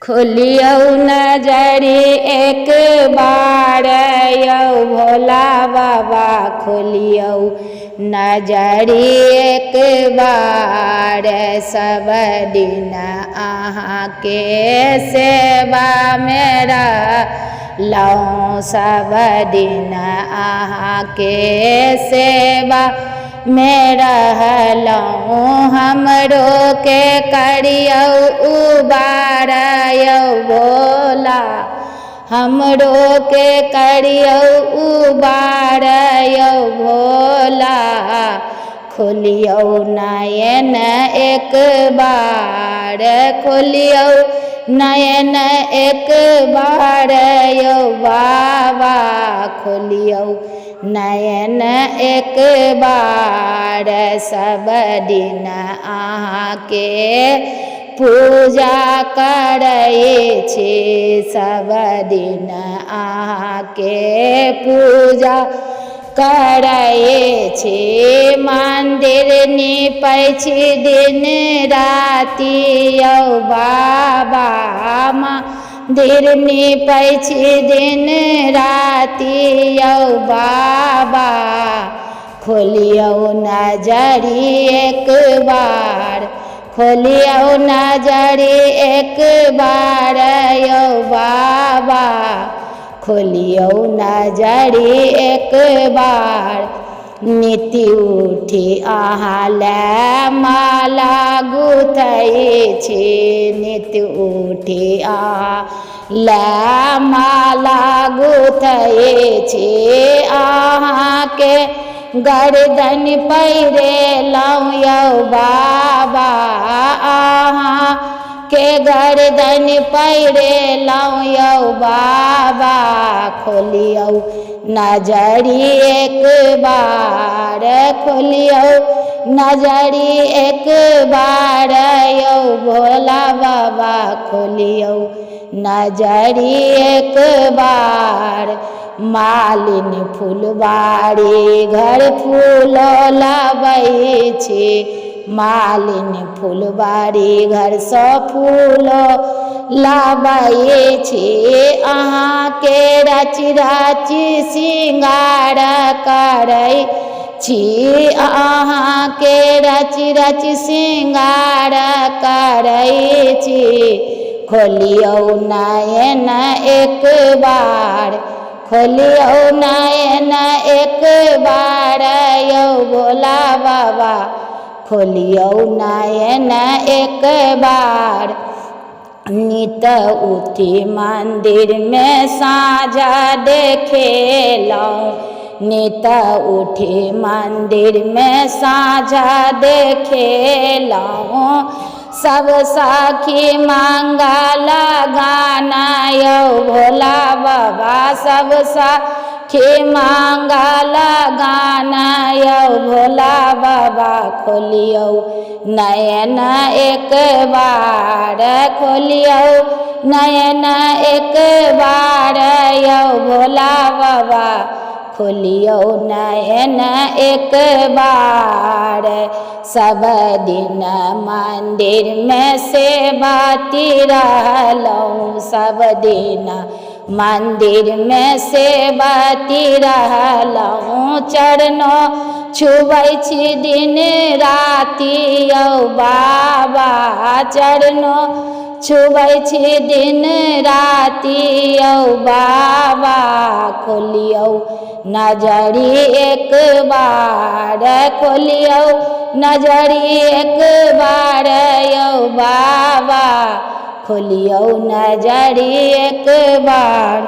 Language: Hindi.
खोलियौ नजरी एक बार यौ भोला बाबा खोलियौ नजरी एक बार। सब दिन अहाँके सेवा में रहलहुँ, सब दिन अहाँके सेवा में रहलहुँ। हमरो के करियौ उबार यौ भोला, हमरो के करियौ उबार यौ भोला। खोलियौ नयन एक बार, खोलियौ नयन एक बार यौ बाबा, खोलियौ नयन एक बार। सब दिन अहाँके पूजा करै छी, सब दिन अहाँके पूजा करै छी। मंदिर नीपै छी दिन राति यौ बाबा, मंदिर नीपै छी दिन राति यौ बाबा। खोलियौ नजरी एक बार, खोलियौ नजरी एक बार यौ बाबा, खोलियौ नजरी एक बार। नित्य उठी अहाँ ले माला गुथै छी, नित्य उठी अहाँ ले माला गुथै छी। अहाँके गर्दन पहिरेलहुँ यौ बाबा, अहाँके गर्दन पहिरेलहुँ यौ बाबा। खोलियौ नजरी एक बार, खोलियौ नजरी एक बार यौ भोला बाबा, खोलियौ नजरी एक बार। मालिन फुलवारी घर फूल लाबै छी, मालिन फुलवारी घर सँ फूल लाबै छी। अहाँके रचि रचि श्रृंगार करै छी, अहाँके रचि रचि श्रृंगार करै छी। खोलियौ नयन एक बार, खोलियौ नयन एक बार यौ भोला बाबा, खोलियौ नयन एक बार। नित उठी मंदिर में साँझ देखेलहुँ, नित उठी मंदिर में साँझ देखेलहुँ। सब सखी मंगल गाना यौ भोला बाबा, सब सखी मंगल गाना यौ भोला बाबा। खोलियौ नयन एक बार, खोलियौ नयन एक बार यौ भोला बाबा, खोलियौ नयन एक बार। सब दिन मंदिर में सेवाती रहलहुँ, सब दिन मंदिर में सेवाती रहलहुँ। चरणों छुबै छी दिन राति यौ बाबा, चरणों छुबै छी दिन राति यौ बाबा। खोलियौ नजरी एक बार, खोलियौ नजरी एक बार यौ बाबा, खोलियौ नजरी एक बार।